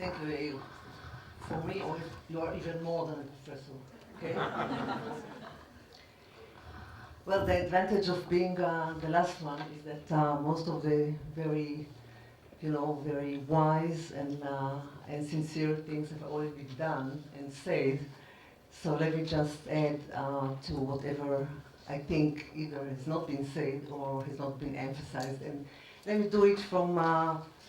Thank you, Yair. For me, you are even more than a professor. Okay? Well, the advantage of being the last one is that most of the very, very wise and sincere things have already been done and said. So let me just add to whatever I think either has not been said or has not been emphasized. And let me do it from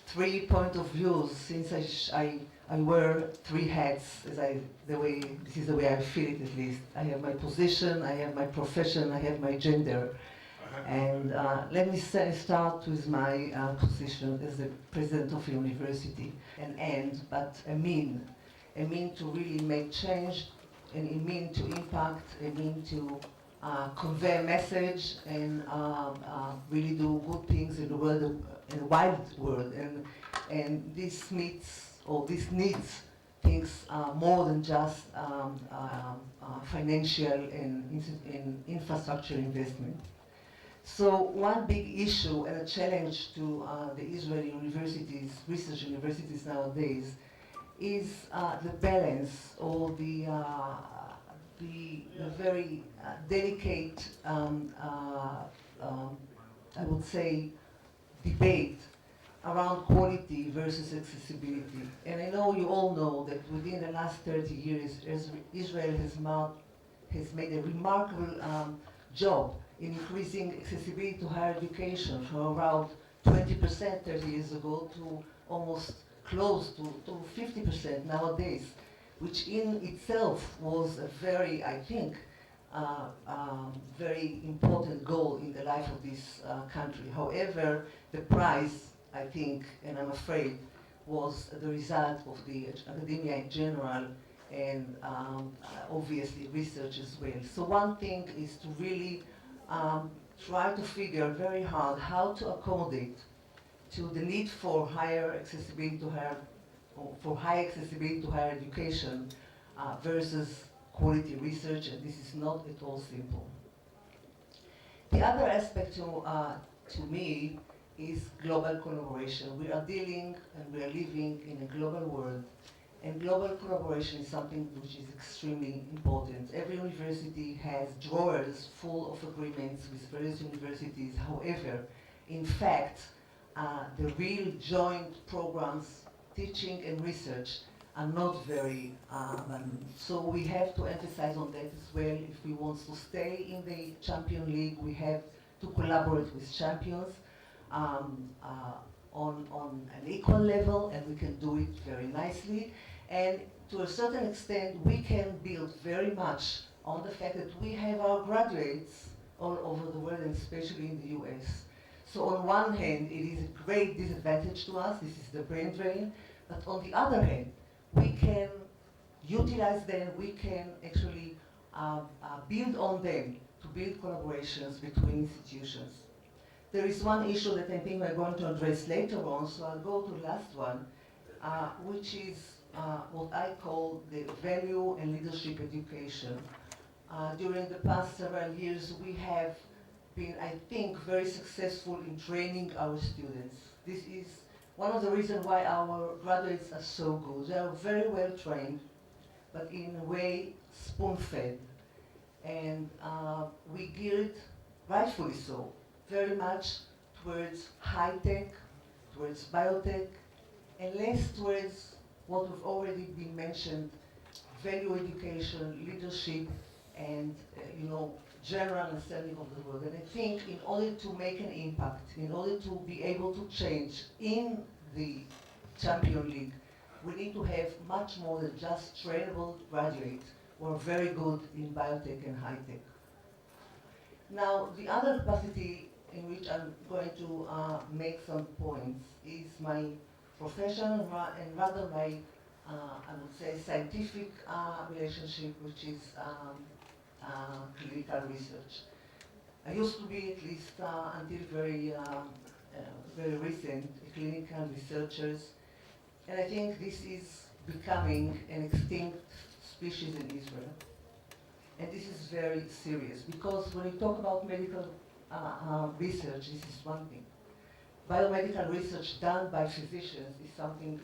3 points of view, since I wear 3 hats. This is the way I feel it, at least. I have my position, I have my profession, I have my gender. And let me start with my position as the president of a university. An end, but a mean to really make change, and a mean to impact, a mean to convey a message and really do good things in the world, in the wide world. And this needs things more than just financial and infrastructure investment. So one big issue and a challenge to the Israeli universities, research universities nowadays, is the balance or the very delicate, I would say, debate around quality versus accessibility. And I know you all know that within the last 30 years, Israel has made a remarkable job in increasing accessibility to higher education from around 20% 30 years ago to almost close to 50% nowadays, which in itself was a very, I think, very important goal in the life of this country. However, the price, I think, and I'm afraid, was the result of the academia in general and obviously research as well. So one thing is to really try to figure very hard how to accommodate to the need for higher accessibility to higher, or for high accessibility to higher education versus quality research, and this is not at all simple. The other aspect to me is global collaboration. We are dealing and we are living in a global world, and global collaboration is something which is extremely important. Every university has drawers full of agreements with various universities. However, in fact, the real joint programs, teaching and research, are not very so we have to emphasize on that as well. If we want to stay in the Champion League, we have to collaborate with champions on an equal level, and we can do it very nicely. And to a certain extent, we can build very much on the fact that we have our graduates all over the world, and especially in the US. So on one hand, it is a great disadvantage to us. This is the brain drain. But on the other hand, we can utilize them. We can actually build on them to build collaborations between institutions. There is one issue that I think we're going to address later on, so I'll go to the last one, which is what I call the value and leadership education. During the past several years, we have been, I think, very successful in training our students. This is one of the reasons why our graduates are so good. They are very well trained, but in a way spoon-fed. And we geared, rightfully so, very much towards high-tech, towards biotech, and less towards what have already been mentioned, value education, leadership, and general understanding of the world. And I think in order to make an impact, in order to be able to change in the Champion League, we need to have much more than just trainable graduates who are very good in biotech and high tech. Now, the other capacity in which I'm going to make some points is my profession and rather my, I would say, scientific relationship, which is clinical research. I used to be, at least until very recent, a clinical researcher, and I think this is becoming an extinct species in Israel. And this is very serious, because when you talk about medical research, this is one thing. Biomedical research done by physicians is something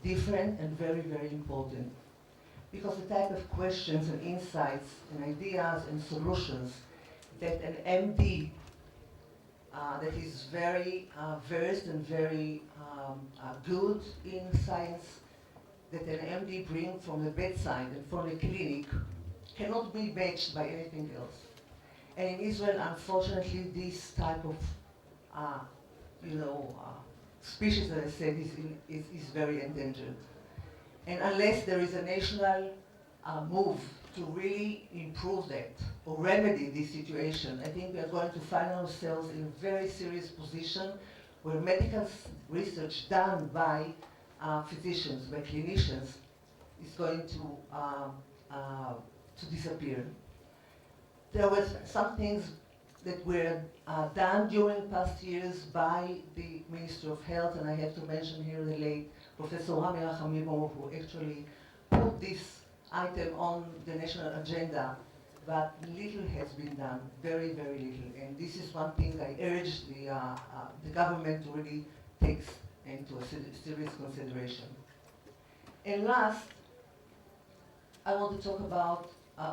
different and very, very important. Because the type of questions and insights and ideas and solutions that an MD that is very versed and very good in science, that an MD brings from the bedside and from the clinic cannot be matched by anything else. And in Israel, unfortunately, this type of species, that I said, is very endangered. And unless there is a national move to really improve that or remedy this situation, I think we are going to find ourselves in a very serious position where medical research done by physicians, by clinicians, is going to disappear. There were some things that were done during past years by the Minister of Health, and I have to mention here the late Professor Rami Rachamimov, who actually put this item on the national agenda, but little has been done, very, very little. And this is one thing I urge the government to really take into a serious consideration. And last, I want to talk about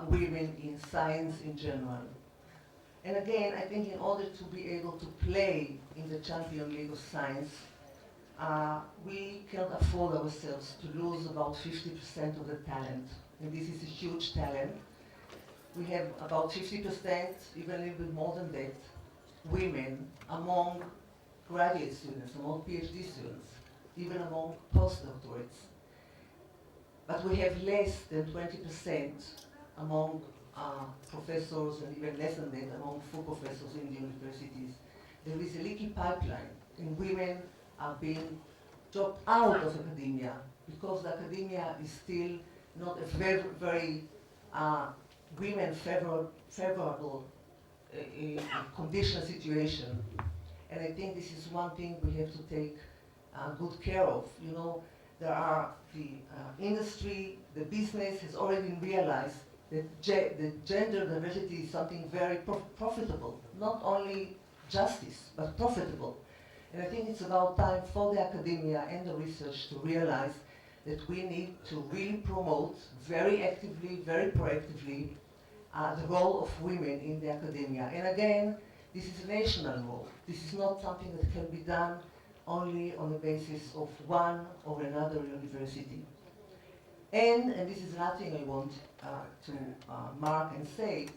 women in science in general. And again, I think in order to be able to play in the Champion League of Science, we cannot afford ourselves to lose about 50% of the talent. And this is a huge talent. We have about 50%, even a little bit more than that, women among graduate students, among PhD students, even among postdoctorates. But we have less than 20% among professors, and even less than that among full professors in the universities. There is a leaky pipeline, and women are being dropped out of academia because the academia is still not a very, very women favorable conditional situation. And I think this is one thing we have to take good care of. You know, there are the industry, the business has already realized that the gender diversity is something very profitable, not only justice, but profitable. And I think it's about time for the academia and the research to realize that we need to really promote very actively, very proactively, the role of women in the academia. And again, this is a national role. This is not something that can be done only on the basis of one or another university. And this is another thing I want to mark and say,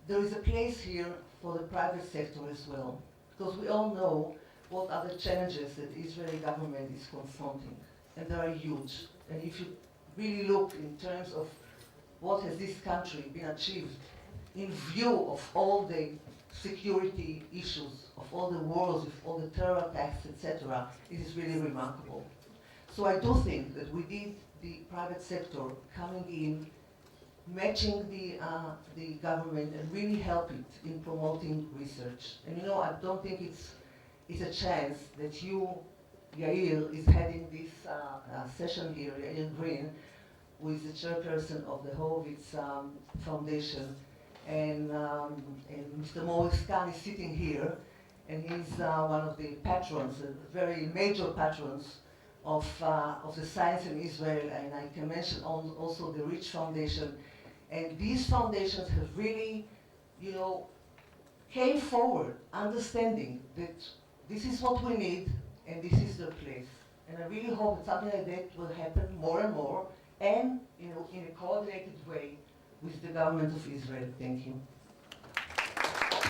there is a place here for the private sector as well, because we all know what are the challenges that the Israeli government is confronting, and they are huge. And if you really look in terms of what has this country been achieved in view of all the security issues, of all the wars, of all the terror attacks, etc., it is really remarkable. So I do think that we need the private sector coming in, matching the government, and really help it in promoting research. And you know, I don't think it's a chance that you, Yair, is heading this session here, Yair Green, who is the chairperson of the Horowitz Foundation, and Mr. Morris Khan is sitting here, and he's one of the patrons, very major patrons of the science in Israel, and I can mention also the Rich Foundation. And these foundations have really, you know, came forward understanding that this is what we need and this is the place. And I really hope that something like that will happen more and more, and, you know, in a coordinated way with the government of Israel. Thank you.